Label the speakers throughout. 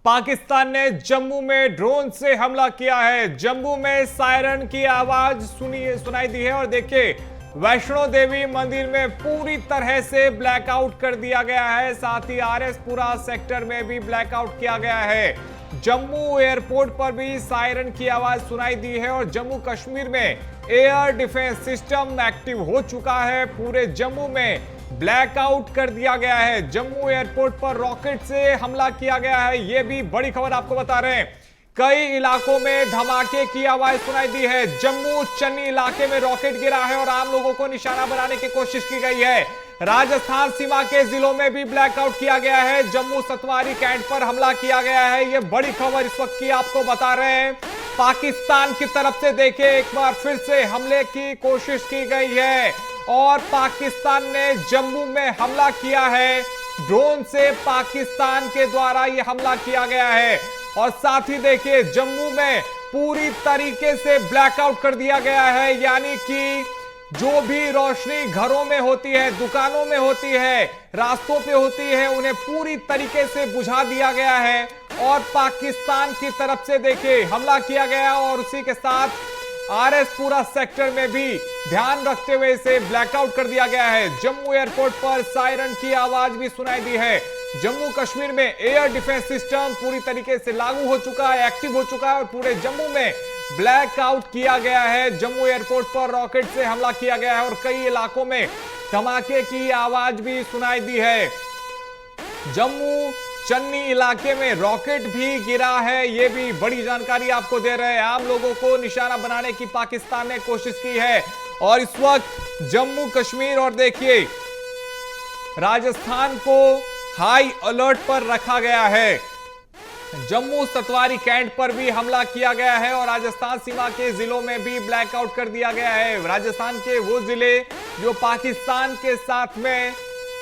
Speaker 1: पाकिस्तान ने जम्मू में ड्रोन से हमला किया है। जम्मू में सायरन की आवाज सुनाई दी है और देखिए वैष्णो देवी मंदिर में पूरी तरह से ब्लैकआउट कर दिया गया है। साथ ही आरएसपुरा सेक्टर में भी ब्लैकआउट किया गया है। जम्मू एयरपोर्ट पर भी सायरन की आवाज सुनाई दी है और जम्मू कश्मीर में एयर डिफेंस सिस्टम एक्टिव हो चुका है। पूरे जम्मू में ब्लैकआउट कर दिया गया है। जम्मू एयरपोर्ट पर रॉकेट से हमला किया गया है। यह भी बड़ी खबर आपको बता रहे हैं। कई इलाकों में धमाके की आवाज सुनाई दी है। जम्मू चन्नी इलाके में रॉकेट गिरा है और आम लोगों को निशाना बनाने की कोशिश की गई है। राजस्थान सीमा के जिलों में भी ब्लैकआउट किया गया है। जम्मू सतवारी कैंट पर हमला किया गया है। यह बड़ी खबर इस वक्त की आपको बता रहे हैं। पाकिस्तान की तरफ से देखिए एक बार फिर से हमले की कोशिश की गई है और पाकिस्तान ने जम्मू में हमला किया है। ड्रोन से पाकिस्तान के द्वारा यह हमला किया गया है और साथ ही देखिए जम्मू में पूरी तरीके से ब्लैकआउट कर दिया गया है। यानी कि जो भी रोशनी घरों में होती है, दुकानों में होती है, रास्तों पे होती है, उन्हें पूरी तरीके से बुझा दिया गया है और पाकिस्तान की तरफ से देखिए हमला किया गया और उसी के साथ आरएसपुरा सेक्टर में भी ध्यान रखते हुए इसे ब्लैकआउट कर दिया गया है। जम्मू एयरपोर्ट पर सायरन की आवाज भी सुनाई दी है। जम्मू कश्मीर में एयर डिफेंस सिस्टम पूरी तरीके से लागू हो चुका है, एक्टिव हो चुका है और पूरे जम्मू में ब्लैकआउट किया गया है। जम्मू एयरपोर्ट पर रॉकेट से हमला किया गया है और कई इलाकों में धमाके की आवाज भी सुनाई दी है। जम्मू चन्नी इलाके में रॉकेट भी गिरा है। यह भी बड़ी जानकारी आपको दे रहे हैं। आम लोगों को निशाना बनाने की पाकिस्तान ने कोशिश की है और इस वक्त जम्मू कश्मीर और देखिए राजस्थान को हाई अलर्ट पर रखा गया है। जम्मू सतवारी कैंट पर भी हमला किया गया है और राजस्थान सीमा के जिलों में भी ब्लैकआउट कर दिया गया है। राजस्थान के वो जिले जो पाकिस्तान के साथ में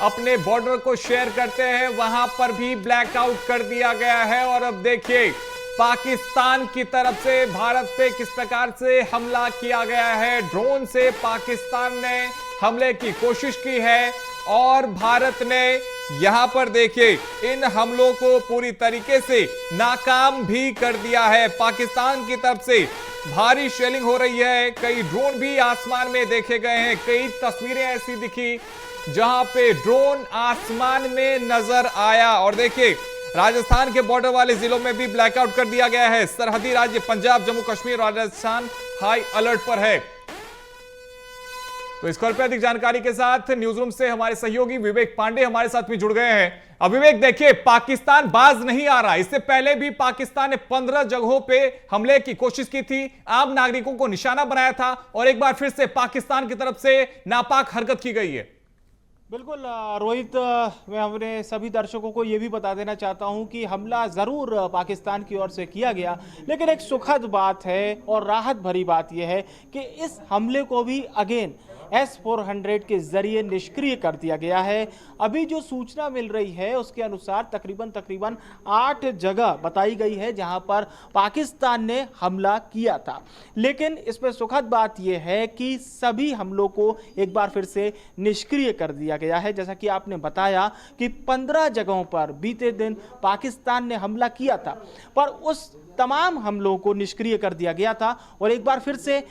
Speaker 1: अपने बॉर्डर को शेयर करते हैं वहां पर भी ब्लैकआउट कर दिया गया है। और अब देखिए पाकिस्तान की तरफ से भारत पे किस प्रकार से हमला किया गया है। ड्रोन से पाकिस्तान ने हमले की कोशिश की है और भारत ने यहां पर देखिए इन हमलों को पूरी तरीके से नाकाम भी कर दिया है। पाकिस्तान की तरफ से भारी शेलिंग हो रही है। कई ड्रोन भी आसमान में देखे गए हैं। कई तस्वीरें ऐसी दिखी जहां पे ड्रोन आसमान में नजर आया और देखिए राजस्थान के बॉर्डर वाले जिलों में भी ब्लैकआउट कर दिया गया है। सरहदी राज्य पंजाब, जम्मू कश्मीर और राजस्थान हाई अलर्ट पर है। तो इस पर अधिक जानकारी के साथ न्यूज रूम से हमारे सहयोगी विवेक पांडे हमारे साथ भी जुड़ गए हैं। अब विवेक देखिए पाकिस्तान बाज नहीं आ रहा। इससे पहले भी पाकिस्तान ने 15 जगहों पे हमले की कोशिश की थी, आम नागरिकों को निशाना बनाया था और एक बार फिर से पाकिस्तान की तरफ से नापाक हरकत की गई है।
Speaker 2: बिल्कुल रोहित, मैं अपने सभी दर्शकों को यह भी बता देना चाहता हूं कि हमला ज़रूर पाकिस्तान की ओर से किया गया, लेकिन एक सुखद बात है और राहत भरी बात यह है कि इस हमले को भी अगेन S-400 के जरिए निष्क्रिय कर दिया गया है। अभी जो सूचना मिल रही है उसके अनुसार तकरीबन 8 जगह बताई गई है जहां पर पाकिस्तान ने हमला किया था, लेकिन इसमें सुखद बात यह है कि सभी हमलों को एक बार फिर से निष्क्रिय कर दिया गया है। जैसा कि आपने बताया कि 15 जगहों पर बीते दिन पाकिस्तान ने हमला किया था, पर उस तमाम हमलों को निष्क्रिय कर दिया गया था और एक बार फिर से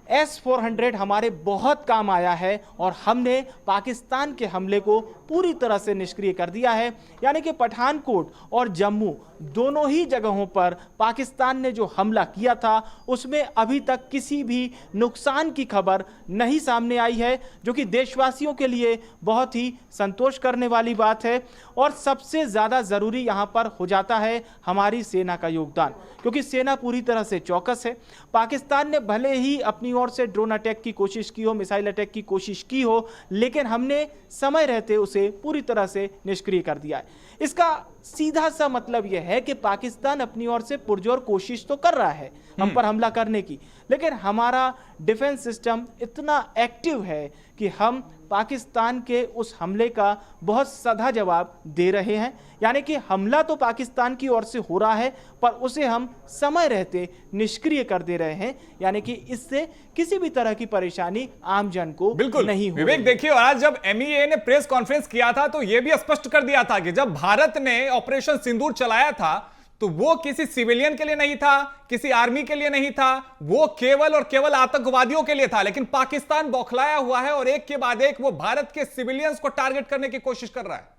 Speaker 2: S-400 हमारे बहुत काम आया है और हमने पाकिस्तान के हमले को पूरी तरह से निष्क्रिय कर दिया है। यानी कि पठानकोट और जम्मू दोनों ही जगहों पर पाकिस्तान ने जो हमला किया था उसमें अभी तक किसी भी नुकसान की खबर नहीं सामने आई है, जो कि देशवासियों के लिए बहुत ही संतोष करने वाली बात है। और सबसे ज़्यादा ज़रूरी यहाँ पर हो जाता है हमारी सेना का योगदान, क्योंकि सेना पूरी तरह से चौकस है। पाकिस्तान ने भले ही अपनी ओर से ड्रोन अटैक की कोशिश की हो, मिसाइल अटैक की कोशिश की हो, लेकिन हमने समय रहते उसे पूरी तरह से निष्क्रिय कर दिया है। इसका सीधा सा मतलब यह है कि पाकिस्तान अपनी ओर से पुरजोर कोशिश तो कर रहा है हम पर हमला करने की, लेकिन हमारा डिफेंस सिस्टम इतना एक्टिव है कि हम पाकिस्तान के उस हमले का बहुत सधा जवाब दे रहे हैं। यानी कि हमला तो पाकिस्तान की ओर से हो रहा है, पर उसे हम समय रहते निष्क्रिय कर दे रहे हैं। यानी कि इससे किसी भी तरह की परेशानी आम जन को
Speaker 1: बिल्कुल
Speaker 2: नहीं हो।
Speaker 1: विवेक देखिए, और आज जब MEA ने प्रेस कॉन्फ्रेंस किया था तो यह भी स्पष्ट कर दिया था कि जब भारत ने ऑपरेशन सिंदूर चलाया था तो वो किसी सिविलियन के लिए नहीं था, किसी आर्मी के लिए नहीं था, वो केवल और केवल आतंकवादियों के लिए था। लेकिन पाकिस्तान बौखलाया हुआ है और एक के बाद एक वो भारत के सिविलियंस को टारगेट करने की कोशिश कर रहा है।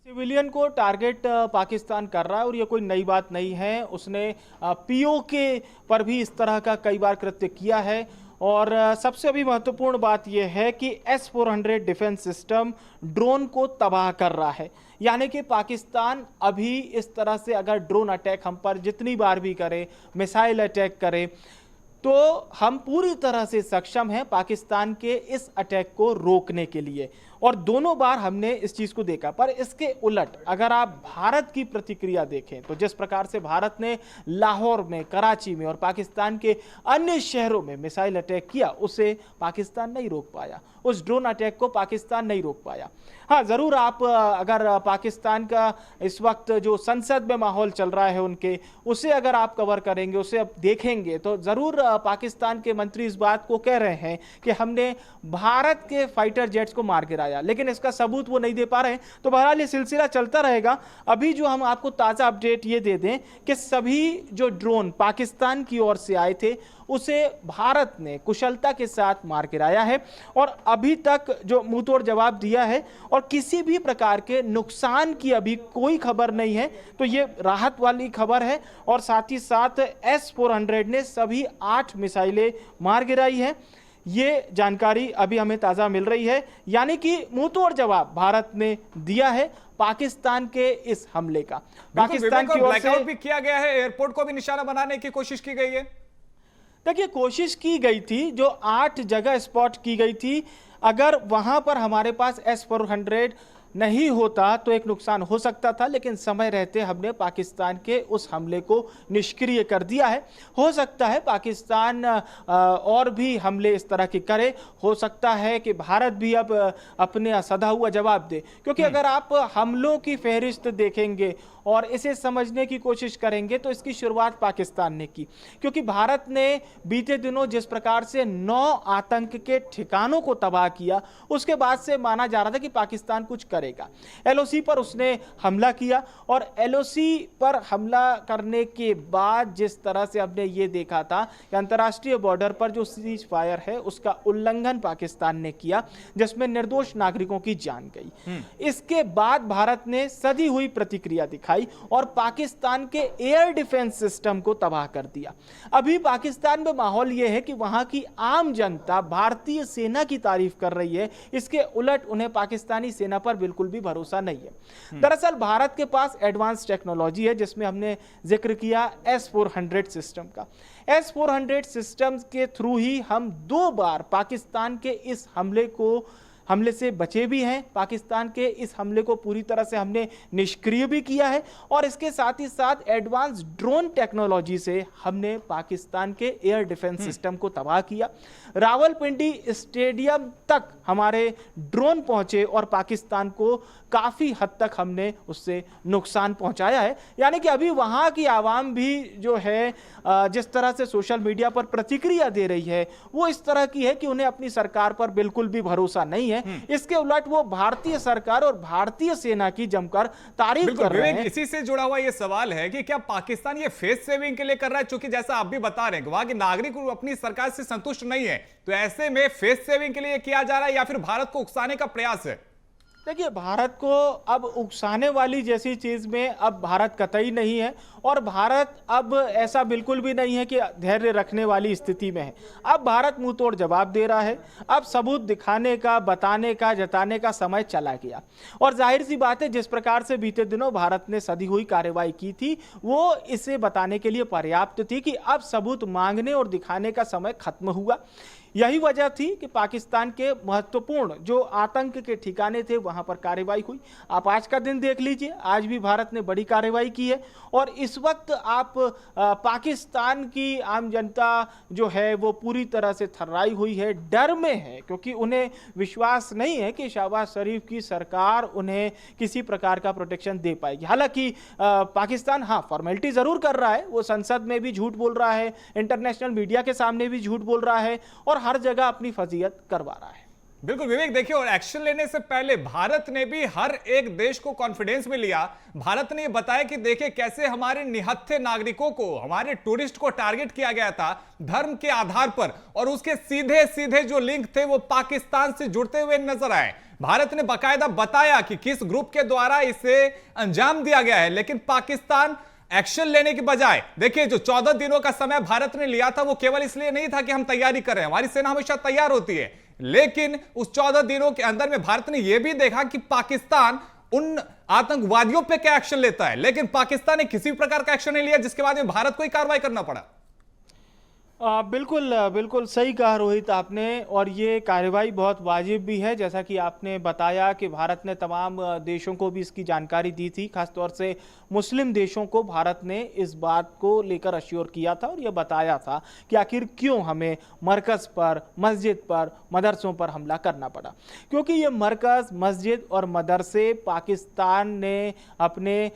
Speaker 2: सिविलियन को टारगेट पाकिस्तान कर रहा है और ये कोई नई बात नहीं है। उसने पीओके पर भी इस तरह का कई बार कृत्य किया है। और सबसे अभी महत्वपूर्ण बात यह है कि S-400 डिफेंस सिस्टम ड्रोन को तबाह कर रहा है। यानी कि पाकिस्तान अभी इस तरह से अगर ड्रोन अटैक हम पर जितनी बार भी करे, मिसाइल अटैक करे, तो हम पूरी तरह से सक्षम हैं पाकिस्तान के इस अटैक को रोकने के लिए। और दोनों बार हमने इस चीज को देखा। पर इसके उलट अगर आप भारत की प्रतिक्रिया देखें तो जिस प्रकार से भारत ने लाहौर में, कराची में और पाकिस्तान के अन्य शहरों में मिसाइल अटैक किया, उसे पाकिस्तान नहीं रोक पाया। उस ड्रोन अटैक को पाकिस्तान नहीं रोक पाया। हाँ, जरूर आप अगर पाकिस्तान का इस वक्त जो संसद में माहौल चल रहा है उनके, उसे अगर आप कवर करेंगे, उसे अब देखेंगे, तो जरूर पाकिस्तान के मंत्री इस बात को कह रहे हैं कि हमने भारत के फाइटर जेट्स को मार गिराया, लेकिन इसका सबूत वो नहीं दे पा रहे हैं। तो बहरहाल ये सिलसिला चलता रहेगा। अभी जो हम आपको ताजा अपडेट ये दे दें कि सभी जो ड्रोन पाकिस्तान की ओर से आए थे उसे भारत ने कुशलता के साथ मार गिराया है और अभी तक जो मुंहतोड़ जवाब दिया है और किसी भी प्रकार के नुकसान की अभी कोई खबर नहीं है। तो ये राहत वाली खबर है। और साथ ही साथ S-400 ने सभी 8 मिसाइलें मार गिराई है। ये जानकारी अभी हमें ताज़ा मिल रही है। यानी कि मुंहतोड़ जवाब भारत ने दिया है पाकिस्तान के इस हमले का। पाकिस्तान की ओर से
Speaker 1: भी किया गया है, एयरपोर्ट को भी निशाना बनाने की कोशिश की गई है।
Speaker 2: देखिए, कोशिश की गई थी, जो 8 जगह स्पॉट की गई थी, अगर वहां पर हमारे पास S-400 नहीं होता तो एक नुकसान हो सकता था। लेकिन समय रहते हमने पाकिस्तान के उस हमले को निष्क्रिय कर दिया है। हो सकता है पाकिस्तान और भी हमले इस तरह के करे। हो सकता है कि भारत भी अब अपने सधा हुआ जवाब दे, क्योंकि अगर आप हमलों की फहरिस्त देखेंगे और इसे समझने की कोशिश करेंगे तो इसकी शुरुआत पाकिस्तान ने की। क्योंकि भारत ने बीते दिनों जिस प्रकार से 9 आतंक के ठिकानों को तबाह किया, उसके बाद से माना जा रहा था कि पाकिस्तान कुछ करेगा। LOC पर उसने हमला किया और LOC पर हमला करने के बाद जिस तरह से हमने ये देखा था कि अंतर्राष्ट्रीय बॉर्डर पर जो सीज फायर है उसका उल्लंघन पाकिस्तान ने किया, जिसमें निर्दोष नागरिकों की जान गई। इसके बाद भारत ने सधी हुई प्रतिक्रिया दिखाई और पाकिस्तान के एयर डिफेंस सिस्टम को तबाह कर दिया। अभी पाकिस्तान में माहौल यह है कि वहां की आम जनता भारतीय सेना की तारीफ कर रही है। इसके उलट उन्हें पाकिस्तानी सेना पर बिल्कुल भी भरोसा नहीं है। दरअसल भारत के पास एडवांस टेक्नोलॉजी है, जिसमें हमने जिक्र किया S-400 सिस्टम का। S-400 सिस्टम के थ्रू ही हम 2 बार पाकिस्तान के इस हमले से बचे भी हैं। पाकिस्तान के इस हमले को पूरी तरह से हमने निष्क्रिय भी किया है और इसके साथ ही साथ एडवांस ड्रोन टेक्नोलॉजी से हमने पाकिस्तान के एयर डिफेंस सिस्टम को तबाह किया। रावलपिंडी स्टेडियम तक हमारे ड्रोन पहुंचे और पाकिस्तान को काफी हद तक हमने उससे नुकसान पहुंचाया है। यानी कि अभी वहां की आवाम भी जो है जिस तरह से सोशल मीडिया पर प्रतिक्रिया दे रही है वो इस तरह की है कि उन्हें अपनी सरकार पर बिल्कुल भी भरोसा नहीं है। इसके उलट वो भारतीय सरकार और भारतीय सेना की जमकर तारीफ कर रहे हैं।
Speaker 1: इसी से जुड़ा हुआ ये सवाल है कि क्या पाकिस्तान ये फेस सेविंग के लिए कर रहा है, क्योंकि जैसा आप भी बता रहे हैं वहां के नागरिक अपनी सरकार से संतुष्ट नहीं है, तो ऐसे में फेस सेविंग के लिए किया जा रहा है या फिर भारत को उकसाने का प्रयास है?
Speaker 2: देखिए, भारत को अब उकसाने वाली जैसी चीज में अब भारत कतई नहीं है और भारत अब ऐसा बिल्कुल भी नहीं है कि धैर्य रखने वाली स्थिति में है। अब भारत मुंह तोड़ जवाब दे रहा है। अब सबूत दिखाने का, बताने का, जताने का समय चला गया। और जाहिर सी बात है, जिस प्रकार से बीते दिनों भारत ने सधी हुई कार्रवाई की थी वो इसे बताने के लिए पर्याप्त थी कि अब सबूत मांगने और दिखाने का समय खत्म हुआ। यही वजह थी कि पाकिस्तान के महत्वपूर्ण जो आतंक के ठिकाने थे वहां पर कार्रवाई हुई। आप आज का दिन देख लीजिए, आज भी भारत ने बड़ी कार्रवाई की है और इस वक्त आप पाकिस्तान की आम जनता जो है वो पूरी तरह से थर्राई हुई है, डर में है, क्योंकि उन्हें विश्वास नहीं है कि शहबाज शरीफ की सरकार उन्हें किसी प्रकार का प्रोटेक्शन दे पाएगी। हालांकि पाकिस्तान फॉर्मेलिटी जरूर कर रहा है, वो संसद में भी झूठ बोल रहा है, इंटरनेशनल मीडिया के सामने भी झूठ बोल रहा है और हर जगह अपनी फजीयत करवा रहा है।
Speaker 1: बिल्कुल विवेक, देखिए और एक्शन लेने से पहले भारत ने भी हर एक देश को कॉन्फिडेंस में लिया। भारत ने ये बताया कि देखिए कैसे हमारे निहत्थे नागरिकों को, हमारे टूरिस्ट को टारगेट किया गया था धर्म के आधार पर, और उसके सीधे सीधे जो लिंक थे वो पाकिस्तान से जुड़ते हुए नजर आए। भारत ने बाकायदा बताया कि किस ग्रुप के द्वारा इसे अंजाम दिया गया है, लेकिन पाकिस्तान एक्शन लेने की बजाय, देखिए जो 14 दिनों का समय भारत ने लिया था वो केवल इसलिए नहीं था कि हम तैयारी कर रहे हैं, हमारी सेना हमेशा तैयार होती है, लेकिन उस 14 दिनों के अंदर में भारत ने यह भी देखा कि पाकिस्तान उन आतंकवादियों पे क्या एक्शन लेता है, लेकिन पाकिस्तान ने किसी प्रकार का एक्शन नहीं लिया, जिसके बाद में भारत को ही कार्रवाई करना पड़ा।
Speaker 2: बिल्कुल बिल्कुल सही कहा रोहित आपने, और ये कार्रवाई बहुत वाजिब भी है। जैसा कि आपने बताया कि भारत ने तमाम देशों को भी इसकी जानकारी दी थी, खासतौर से मुस्लिम देशों को भारत ने इस बात को लेकर अश्योर किया था और ये बताया था कि आखिर क्यों हमें मरकज़ पर, मस्जिद पर, मदरसों पर हमला करना पड़ा। क्योंकि ये मरकज़, मस्जिद और मदरसे पाकिस्तान ने अपने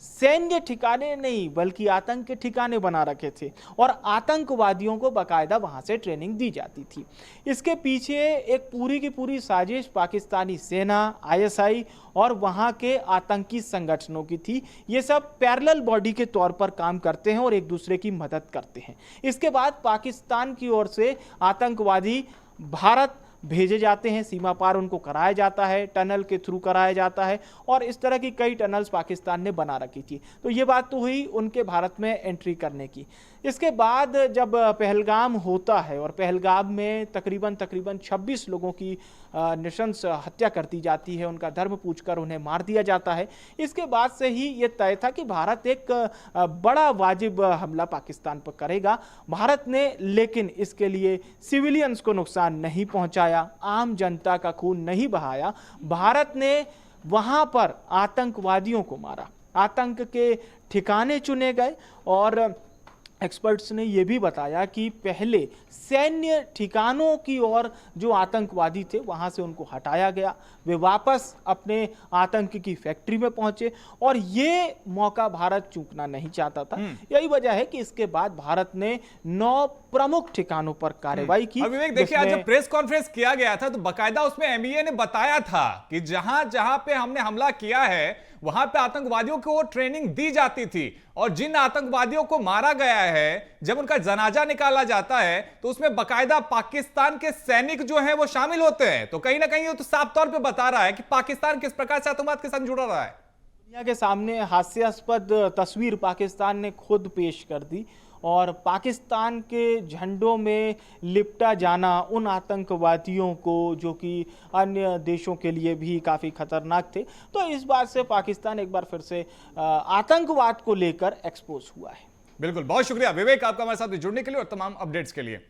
Speaker 2: सैन्य ठिकाने नहीं बल्कि आतंक के ठिकाने बना रखे थे, और आतंकवादियों को बाकायदा वहां से ट्रेनिंग दी जाती थी। इसके पीछे एक पूरी की पूरी साजिश पाकिस्तानी सेना, आईएसआई और वहां के आतंकी संगठनों की थी। ये सब पैरेलल बॉडी के तौर पर काम करते हैं और एक दूसरे की मदद करते हैं। इसके बाद पाकिस्तान की ओर से आतंकवादी भारत भेजे जाते हैं, सीमा पार उनको कराया जाता है, टनल के थ्रू कराया जाता है, और इस तरह की कई टनल्स पाकिस्तान ने बना रखी थी। तो ये बात तो हुई उनके भारत में एंट्री करने की। इसके बाद जब पहलगाम होता है और पहलगाम में तकरीबन 26 लोगों की नृशंस हत्या कर दी जाती है, उनका धर्म पूछकर उन्हें मार दिया जाता है, इसके बाद से ही ये तय था कि भारत एक बड़ा वाजिब हमला पाकिस्तान पर करेगा। भारत ने लेकिन इसके लिए सिविलियंस को नुकसान नहीं पहुंचाया, आम जनता का खून नहीं बहाया। भारत ने वहां पर आतंकवादियों को मारा, आतंक के ठिकाने चुने गए, और एक्सपर्ट्स ने यह भी बताया कि पहले सैन्य ठिकानों की ओर जो आतंकवादी थे वहां से उनको हटाया गया, वे वापस अपने आतंक की फैक्ट्री में पहुंचे, और ये मौका भारत चूकना नहीं चाहता था। यही वजह है कि इसके बाद भारत ने 9 प्रमुख ठिकानों पर कार्रवाई की।
Speaker 1: विवेक देखिए, आज जब प्रेस कॉन्फ्रेंस किया गया था तो बाकायदा उसमें एमईए ने बताया था कि जहां जहां पे हमने हमला किया है वहां पे आतंकवादियों को ट्रेनिंग दी जाती थी, और जिन आतंकवादियों को मारा गया है जब उनका जनाजा निकाला जाता है तो उसमें बाकायदा पाकिस्तान के सैनिक जो हैं वो शामिल होते हैं। तो कहीं ना कहीं ये तो साफ तौर पे बता रहा है कि पाकिस्तान किस प्रकार से आतंकवाद के साथ जुड़ा रहा है।
Speaker 2: दुनिया के सामने हास्यास्पद तस्वीर पाकिस्तान ने खुद पेश कर दी, और पाकिस्तान के झंडों में लिपटा जाना उन आतंकवादियों को जो कि अन्य देशों के लिए भी काफ़ी खतरनाक थे। तो इस बात से पाकिस्तान एक बार फिर से आतंकवाद को लेकर एक्सपोज हुआ है।
Speaker 1: बिल्कुल, बहुत शुक्रिया विवेक आपका हमारे साथ जुड़ने के लिए और तमाम अपडेट्स के लिए।